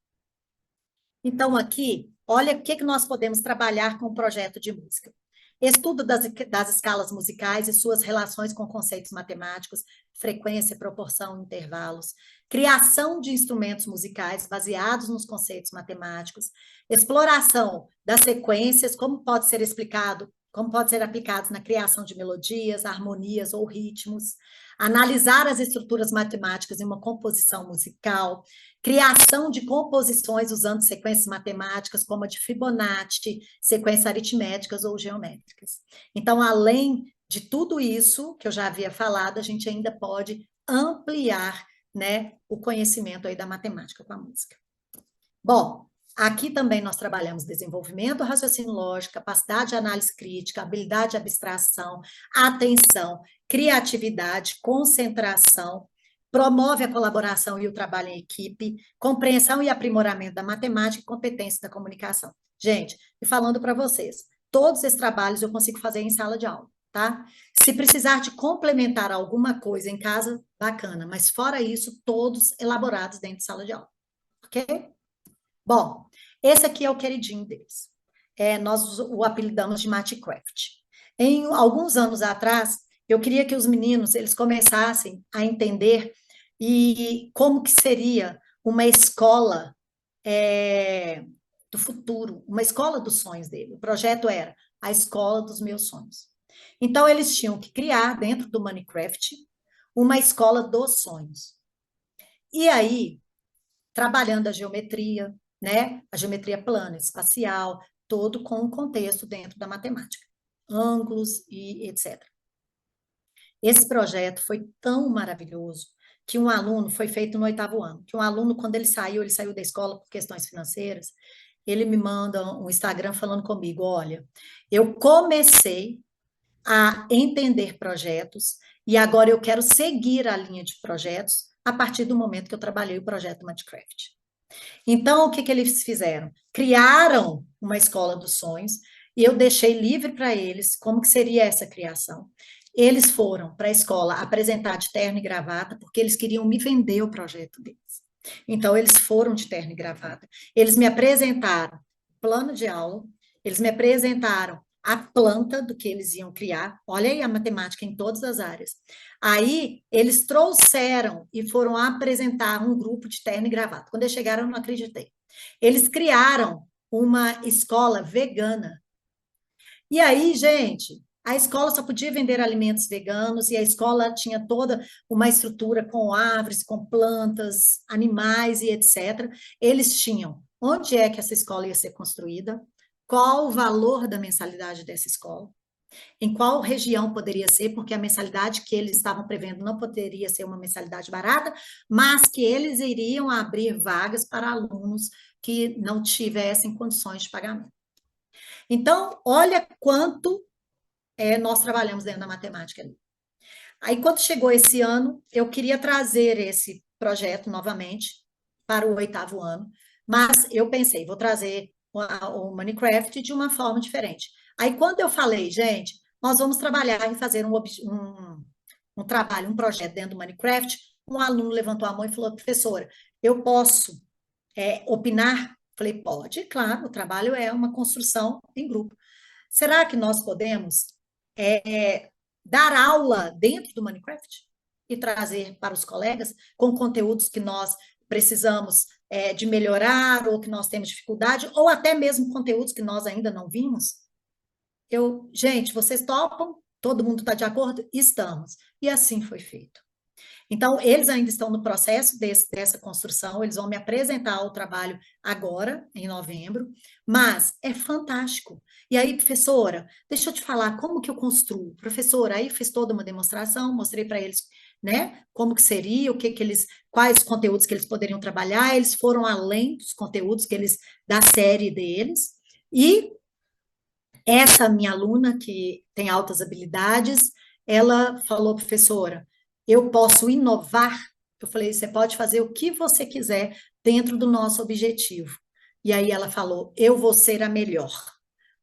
Speaker 1: Então, aqui, olha o que nós podemos trabalhar com o projeto de música. Estudo das escalas musicais e suas relações com conceitos matemáticos, frequência, proporção, intervalos, criação de instrumentos musicais baseados nos conceitos matemáticos, exploração das sequências, como pode ser explicado, como pode ser aplicados na criação de melodias, harmonias ou ritmos, analisar as estruturas matemáticas em uma composição musical, criação de composições usando sequências matemáticas, como a de Fibonacci, sequências aritméticas ou geométricas. Então, além de tudo isso que eu já havia falado, a gente ainda pode ampliar, né, o conhecimento aí da matemática com a música. Bom, aqui também nós trabalhamos desenvolvimento, raciocínio lógico, capacidade de análise crítica, habilidade de abstração, atenção, criatividade, concentração, promove a colaboração e o trabalho em equipe, compreensão e aprimoramento da matemática e competência da comunicação. Gente, e falando para vocês, todos esses trabalhos eu consigo fazer em sala de aula, tá? Se precisar de complementar alguma coisa em casa, bacana, mas fora isso, todos elaborados dentro de sala de aula, ok? Bom, esse aqui é o queridinho deles. Nós o apelidamos de Matecraft. Em alguns anos atrás, eu queria que os meninos eles começassem a entender e como que seria uma escola do futuro, uma escola dos sonhos dele. O projeto era a escola dos meus sonhos. Então, eles tinham que criar, dentro do Minecraft, uma escola dos sonhos. E aí, trabalhando a geometria, né? A geometria plana, espacial, todo com um contexto dentro da matemática, ângulos e etc. Esse projeto foi tão maravilhoso que um aluno, foi feito no 8º ano, que um aluno, quando ele saiu da escola por questões financeiras, ele me manda um Instagram falando comigo, olha, eu comecei a entender projetos e agora eu quero seguir a linha de projetos a partir do momento que eu trabalhei o projeto Minecraft. Então, o que que eles fizeram? Criaram uma escola dos sonhos e eu deixei livre para eles como que seria essa criação. Eles foram para a escola apresentar de terno e gravata, porque eles queriam me vender o projeto deles. Então, eles foram de terno e gravata. Eles me apresentaram plano de aula, eles me apresentaram a planta do que eles iam criar. Olha aí a matemática em todas as áreas. Aí, eles trouxeram e foram apresentar um grupo de terno e gravata. Quando eles chegaram, eu não acreditei. Eles criaram uma escola vegana. E aí, gente, a escola só podia vender alimentos veganos e a escola tinha toda uma estrutura com árvores, com plantas, animais e etc. Eles tinham onde é que essa escola ia ser construída, qual o valor da mensalidade dessa escola, em qual região poderia ser, porque a mensalidade que eles estavam prevendo não poderia ser uma mensalidade barata, mas que eles iriam abrir vagas para alunos que não tivessem condições de pagamento. Então, olha quanto nós trabalhamos dentro da matemática ali. Aí, quando chegou esse ano, eu queria trazer esse projeto novamente para o 8º ano, mas eu pensei, vou trazer o Minecraft de uma forma diferente. Aí, quando eu falei, gente, nós vamos trabalhar em fazer um trabalho, um projeto dentro do Minecraft, um aluno levantou a mão e falou, professora, eu posso opinar? Falei, pode, claro, o trabalho é uma construção em grupo. Será que nós podemos dar aula dentro do Minecraft e trazer para os colegas com conteúdos que nós precisamos de melhorar ou que nós temos dificuldade, ou até mesmo conteúdos que nós ainda não vimos? Gente, vocês topam? Todo mundo está de acordo? Estamos. E assim foi feito. Então, eles ainda estão no processo dessa construção, eles vão me apresentar o trabalho agora, em novembro, mas é fantástico. E aí, professora, deixa eu te falar, como que eu construo? Professora, aí fiz toda uma demonstração, mostrei para eles né? Como que seria, o que que eles, quais conteúdos que eles poderiam trabalhar, eles foram além dos conteúdos que eles, da série deles, e essa minha aluna, que tem altas habilidades, ela falou, professora, eu posso inovar? Eu falei, você pode fazer o que você quiser dentro do nosso objetivo. E aí ela falou, eu vou ser a melhor.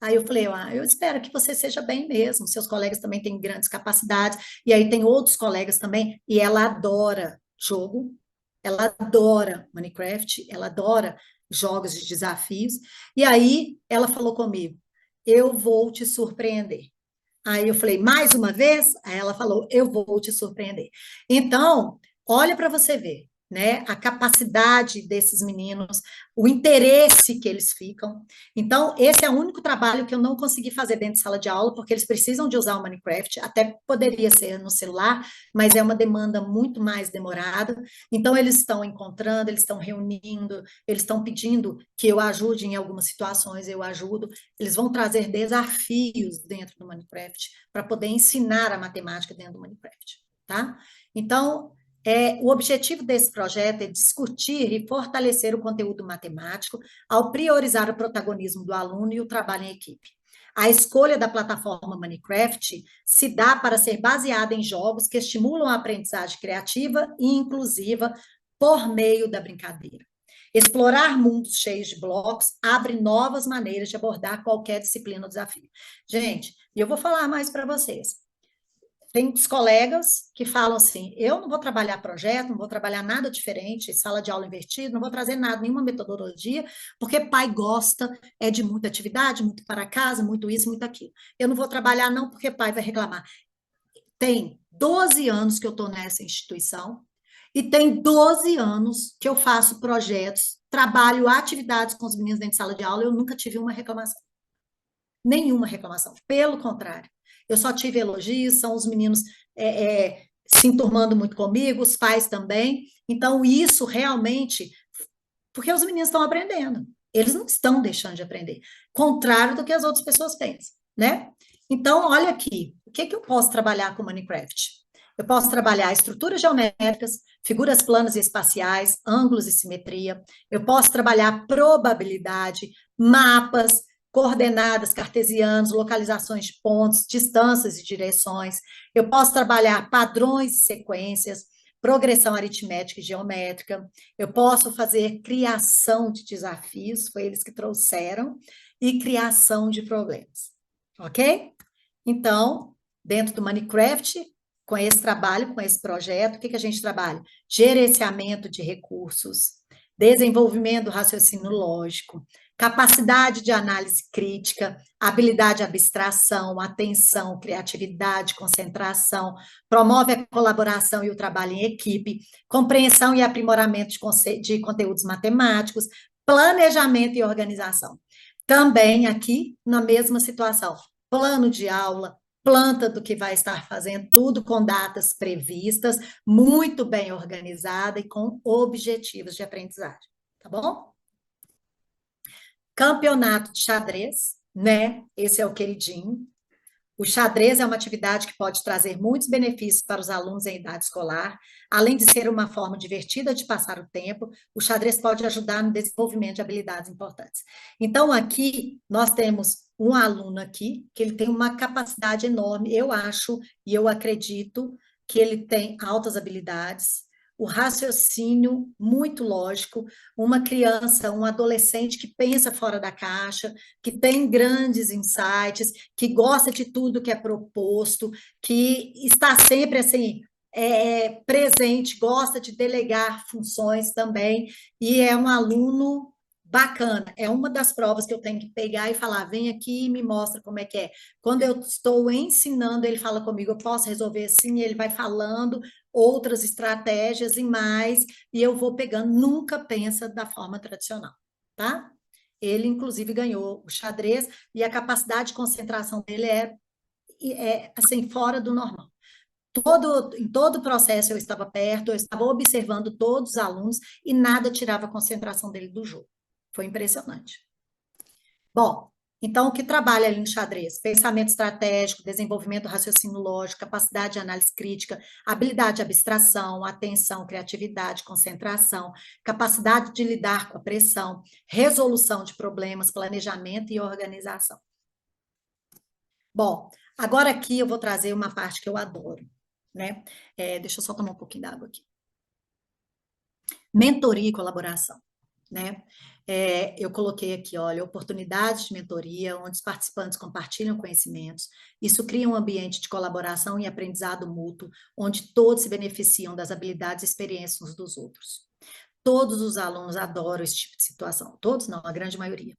Speaker 1: Aí eu falei, ah, eu espero que você seja bem mesmo, seus colegas também têm grandes capacidades, e aí tem outros colegas também, e ela adora jogo, ela adora Minecraft, ela adora jogos de desafios, e aí ela falou comigo, eu vou te surpreender. Aí eu falei, mais uma vez? Aí ela falou, eu vou te surpreender. Então, olha para você ver, né? A capacidade desses meninos, o interesse que eles ficam. Então, esse é o único trabalho que eu não consegui fazer dentro de sala de aula, porque eles precisam de usar o Minecraft, até poderia ser no celular, mas é uma demanda muito mais demorada. Então, eles estão encontrando, eles estão reunindo, eles estão pedindo que eu ajude em algumas situações, eu ajudo. Eles vão trazer desafios dentro do Minecraft para poder ensinar a matemática dentro do Minecraft, tá? Então, o objetivo desse projeto é discutir e fortalecer o conteúdo matemático ao priorizar o protagonismo do aluno e o trabalho em equipe. A escolha da plataforma Minecraft se dá para ser baseada em jogos que estimulam a aprendizagem criativa e inclusiva por meio da brincadeira. Explorar mundos cheios de blocos abre novas maneiras de abordar qualquer disciplina ou desafio. Gente, e eu vou falar mais para vocês. Tem os colegas que falam assim: eu não vou trabalhar projeto, não vou trabalhar nada diferente, sala de aula invertida, não vou trazer nada, nenhuma metodologia, porque pai gosta de muita atividade, muito para casa, muito isso, muito aquilo. Eu não vou trabalhar, não, porque pai vai reclamar. Tem 12 anos que eu estou nessa instituição e tem 12 anos que eu faço projetos, trabalho atividades com os meninos dentro de sala de aula, eu nunca tive uma reclamação. Nenhuma reclamação. Pelo contrário, eu só tive elogios, são os meninos se enturmando muito comigo, os pais também. Então, isso realmente, porque os meninos estão aprendendo. Eles não estão deixando de aprender. Contrário do que as outras pessoas pensam, né? Então, olha aqui, o que eu posso trabalhar com Minecraft? Eu posso trabalhar estruturas geométricas, figuras planas e espaciais, ângulos e simetria. Eu posso trabalhar probabilidade, mapas, coordenadas cartesianas, localizações de pontos, distâncias e direções. Eu posso trabalhar padrões e sequências, progressão aritmética e geométrica. Eu posso fazer criação de desafios, foi eles que trouxeram, e criação de problemas. Ok? Então, dentro do Minecraft, com esse trabalho, com esse projeto, o que a gente trabalha? Gerenciamento de recursos, desenvolvimento do raciocínio lógico, capacidade de análise crítica, habilidade de abstração, atenção, criatividade, concentração, promove a colaboração e o trabalho em equipe, compreensão e aprimoramento de conteúdos matemáticos, planejamento e organização. Também aqui, na mesma situação, plano de aula, planta do que vai estar fazendo, tudo com datas previstas, muito bem organizada e com objetivos de aprendizagem, tá bom? Campeonato de xadrez, né? Esse é o queridinho. O xadrez é uma atividade que pode trazer muitos benefícios para os alunos em idade escolar. Além de ser uma forma divertida de passar o tempo, o xadrez pode ajudar no desenvolvimento de habilidades importantes. Então, aqui, nós temos um aluno aqui, que ele tem uma capacidade enorme, eu acho e eu acredito que ele tem altas habilidades, o raciocínio muito lógico, uma criança, um adolescente que pensa fora da caixa, que tem grandes insights, que gosta de tudo que é proposto, que está sempre assim presente, gosta de delegar funções também, e é um aluno bacana. É uma das provas que eu tenho que pegar e falar, vem aqui e me mostra como é que é. Quando eu estou ensinando, ele fala comigo, eu posso resolver assim, e ele vai falando outras estratégias e mais, e eu vou pegando, nunca pensa da forma tradicional, tá? Ele, inclusive, ganhou o xadrez e a capacidade de concentração dele assim, fora do normal. Em todo o processo eu estava perto, eu estava observando todos os alunos e nada tirava a concentração dele do jogo. Foi impressionante. Bom, Então, o que trabalha ali no xadrez? Pensamento estratégico, desenvolvimento do raciocínio lógico, capacidade de análise crítica, habilidade de abstração, atenção, criatividade, concentração, capacidade de lidar com a pressão, resolução de problemas, planejamento e organização. Bom, agora aqui eu vou trazer uma parte que eu adoro, né? Deixa eu só tomar um pouquinho d'água aqui. Mentoria e colaboração, né? Eu coloquei aqui, olha, oportunidades de mentoria, onde os participantes compartilham conhecimentos. Isso cria um ambiente de colaboração e aprendizado mútuo, onde todos se beneficiam das habilidades e experiências uns dos outros. Todos os alunos adoram esse tipo de situação. Todos não, a grande maioria.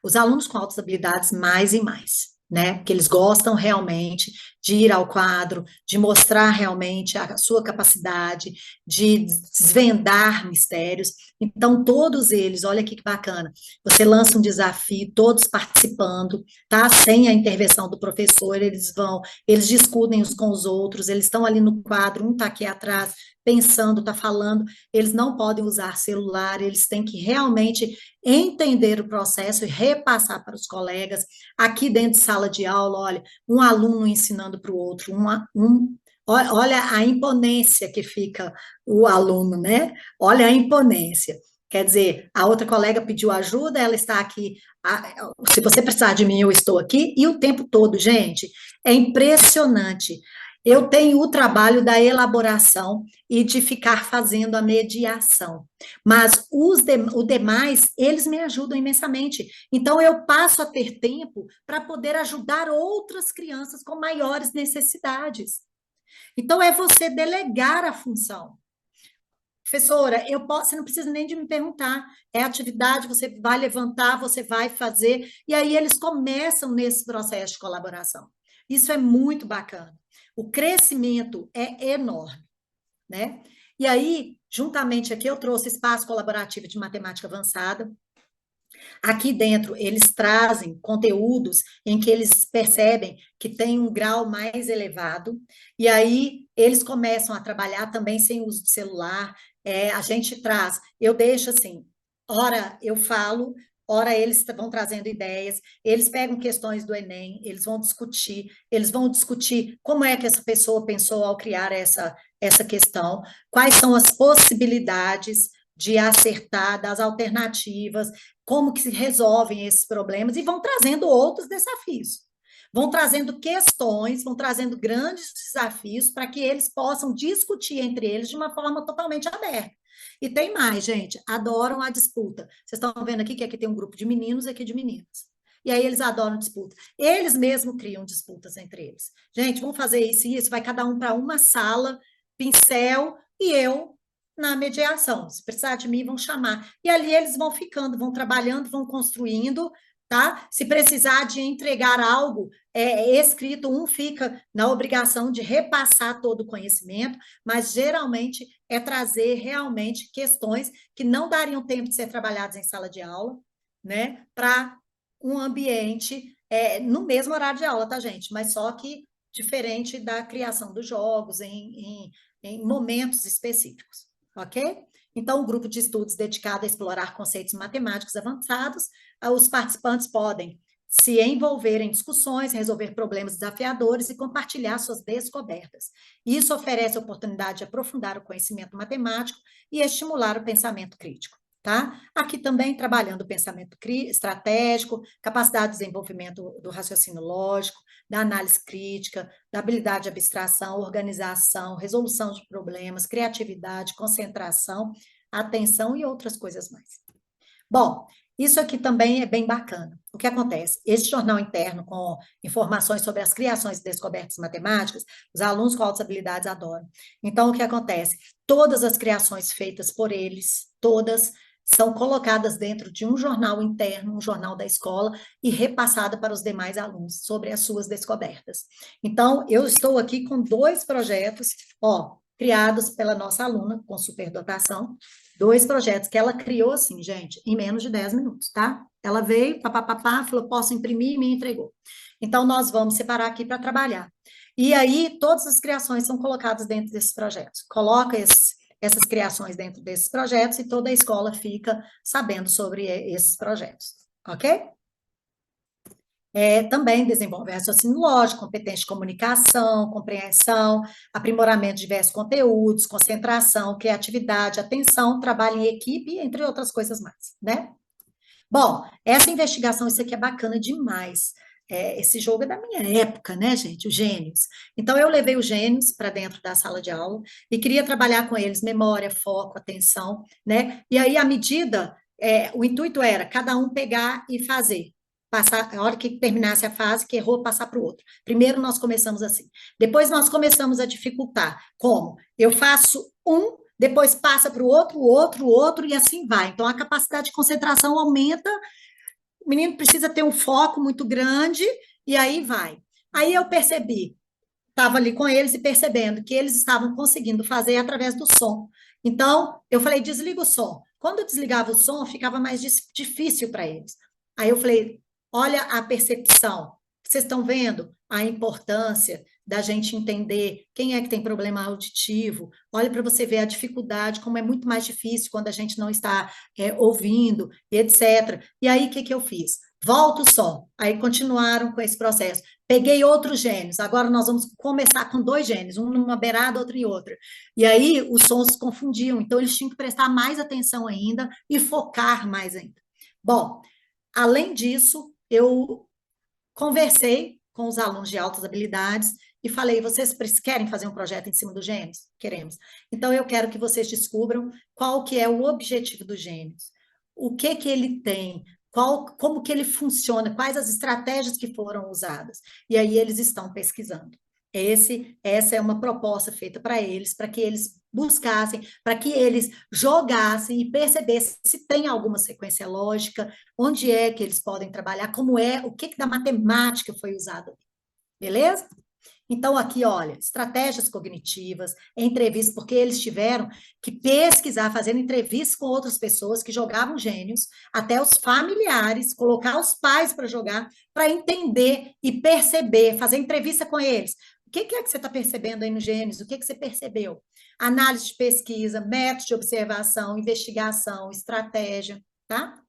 Speaker 1: Os alunos com altas habilidades, mais e mais, né? Porque eles gostam realmente de ir ao quadro, de mostrar realmente a sua capacidade, de desvendar mistérios. Então, todos eles, olha aqui que bacana, você lança um desafio, todos participando, tá? Sem a intervenção do professor, eles discutem uns com os outros, eles estão ali no quadro, um está aqui atrás, pensando, está falando, eles não podem usar celular, eles têm que realmente entender o processo e repassar para os colegas. Aqui dentro de sala de aula, olha, um aluno ensinando para o outro, olha a imponência que fica o aluno, né? Olha a imponência. Quer dizer, a outra colega pediu ajuda, ela está aqui. Se você precisar de mim, eu estou aqui, e o tempo todo, gente, é impressionante. Eu tenho o trabalho da elaboração e de ficar fazendo a mediação. Mas os demais, eles me ajudam imensamente. Então, eu passo a ter tempo para poder ajudar outras crianças com maiores necessidades. Então, é você delegar a função. Professora, você não precisa nem de me perguntar. É atividade, você vai levantar, você vai fazer. E aí, eles começam nesse processo de colaboração. Isso é muito bacana. O crescimento é enorme, né? E aí, juntamente aqui, eu trouxe espaço colaborativo de matemática avançada. Aqui dentro, eles trazem conteúdos em que eles percebem que tem um grau mais elevado, e aí eles começam a trabalhar também sem uso de celular. A gente traz, eu deixo assim, ora eu falo, ora eles vão trazendo ideias, eles pegam questões do Enem, eles vão discutir como é que essa pessoa pensou ao criar essa questão, quais são as possibilidades de acertar, das alternativas, como que se resolvem esses problemas, e vão trazendo outros desafios. Vão trazendo questões, vão trazendo grandes desafios para que eles possam discutir entre eles de uma forma totalmente aberta. E tem mais, gente, adoram a disputa. Vocês estão vendo aqui que aqui tem um grupo de meninos e aqui de meninas. E aí eles adoram disputa. Eles mesmos criam disputas entre eles. Gente, vamos fazer isso e isso, vai cada um para uma sala, pincel, e eu na mediação. Se precisar de mim, vão chamar. E ali eles vão ficando, vão trabalhando, vão construindo, tá? Se precisar de entregar algo escrito, um fica na obrigação de repassar todo o conhecimento, mas geralmente é trazer realmente questões que não dariam tempo de ser trabalhadas em sala de aula, né? Para um ambiente no mesmo horário de aula, tá, gente? Mas só que diferente da criação dos jogos em momentos específicos, ok? Então, o grupo de estudos dedicado a explorar conceitos matemáticos avançados, os participantes podem se envolver em discussões, resolver problemas desafiadores e compartilhar suas descobertas. Isso oferece a oportunidade de aprofundar o conhecimento matemático e estimular o pensamento crítico. Tá? Aqui também trabalhando o pensamento estratégico, capacidade de desenvolvimento do raciocínio lógico, da análise crítica, da habilidade de abstração, organização, resolução de problemas, criatividade, concentração, atenção e outras coisas mais. Bom, isso aqui também é bem bacana. O que acontece? Esse jornal interno com informações sobre as criações e descobertas matemáticas, os alunos com altas habilidades adoram. Então, o que acontece? Todas as criações feitas por eles, todas são colocadas dentro de um jornal interno, um jornal da escola, e repassada para os demais alunos sobre as suas descobertas. Então, eu estou aqui com 2 projetos, criados pela nossa aluna com superdotação, 2 projetos que ela criou assim, gente, em menos de 10 minutos, tá? Ela veio, papapá, falou, posso imprimir e me entregou. Então, nós vamos separar aqui para trabalhar. E aí, todas as criações são colocadas dentro desses projetos. Coloca essas criações dentro desses projetos e toda a escola fica sabendo sobre esses projetos, ok? Também desenvolve raciocínio lógico, competência de comunicação, compreensão, aprimoramento de diversos conteúdos, concentração, criatividade, atenção, trabalho em equipe, entre outras coisas mais, né? Bom, essa investigação, isso aqui é bacana demais. Esse jogo é da minha época, né, gente? Os gênios. Então, eu levei os gênios para dentro da sala de aula e queria trabalhar com eles memória, foco, atenção, né? E aí, à medida, o intuito era cada um pegar e fazer. Passar, a hora que terminasse a fase, que errou, passar para o outro. Primeiro, nós começamos assim. Depois, nós começamos a dificultar. Como? Eu faço um, depois passa para o outro, o outro, o outro, e assim vai. Então, a capacidade de concentração aumenta, o menino precisa ter um foco muito grande, e aí vai. Aí eu percebi, estava ali com eles e percebendo que eles estavam conseguindo fazer através do som. Então, eu falei, desliga o som. Quando eu desligava o som, ficava mais difícil para eles. Aí eu falei, olha a percepção. Vocês estão vendo a importância da gente entender quem é que tem problema auditivo? Olha para você ver a dificuldade, como é muito mais difícil quando a gente não está ouvindo, etc. E aí, o que eu fiz? Volta o som. Aí continuaram com esse processo. Peguei outros gênios. Agora nós vamos começar com dois gênios, um numa beirada, outro em outra. E aí os sons se confundiam, então eles tinham que prestar mais atenção ainda e focar mais ainda. Bom, além disso, eu conversei com os alunos de altas habilidades e falei: vocês querem fazer um projeto em cima dos gênios? Queremos. Então eu quero que vocês descubram qual que é o objetivo dos gênios, o que ele tem, como que ele funciona, quais as estratégias que foram usadas. E aí eles estão pesquisando. Essa é uma proposta feita para que eles buscassem, para que eles jogassem e percebessem se tem alguma sequência lógica, onde é que eles podem trabalhar, como é, o que da matemática foi usado, beleza? Então, aqui, olha, estratégias cognitivas, entrevistas, porque eles tiveram que pesquisar, fazendo entrevistas com outras pessoas que jogavam gênios, até os familiares, colocar os pais para jogar, para entender e perceber, fazer entrevista com eles. O que é que você está percebendo aí nos gênios? O que você percebeu? Análise de pesquisa, métodos de observação, investigação, estratégia, tá?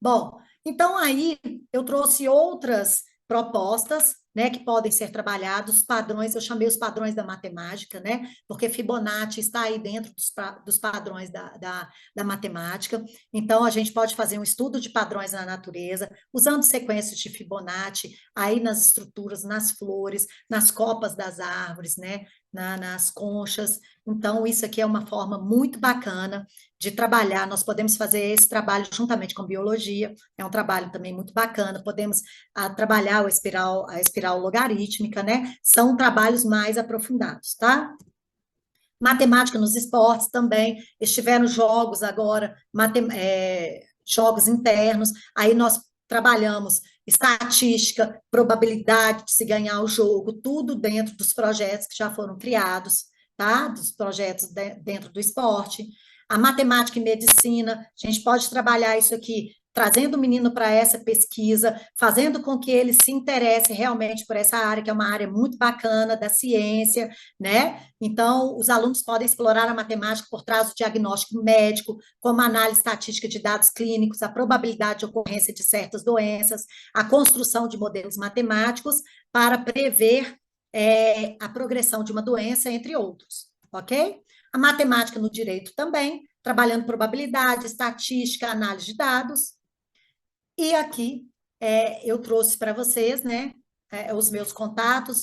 Speaker 1: Bom, então aí eu trouxe outras propostas, né, que podem ser trabalhados, padrões, eu chamei os padrões da matemática, né, porque Fibonacci está aí dentro dos padrões da matemática, então a gente pode fazer um estudo de padrões na natureza, usando sequências de Fibonacci, aí nas estruturas, nas flores, nas copas das árvores, né, nas conchas, então isso aqui é uma forma muito bacana de trabalhar, nós podemos fazer esse trabalho juntamente com biologia, é um trabalho também muito bacana, podemos trabalhar a espiral logarítmica, né? São trabalhos mais aprofundados, tá? Matemática nos esportes também, estiveram jogos agora, jogos internos, aí nós trabalhamos estatística, probabilidade de se ganhar o jogo, tudo dentro dos projetos que já foram criados, tá? Dos projetos dentro do esporte. A matemática e medicina, a gente pode trabalhar isso aqui, trazendo o menino para essa pesquisa, fazendo com que ele se interesse realmente por essa área, que é uma área muito bacana da ciência, né? Então, os alunos podem explorar a matemática por trás do diagnóstico médico, como a análise estatística de dados clínicos, a probabilidade de ocorrência de certas doenças, a construção de modelos matemáticos para prever a progressão de uma doença, entre outros, ok? A matemática no direito também, trabalhando probabilidade, estatística, análise de dados. E aqui eu trouxe para vocês, né, os meus contatos,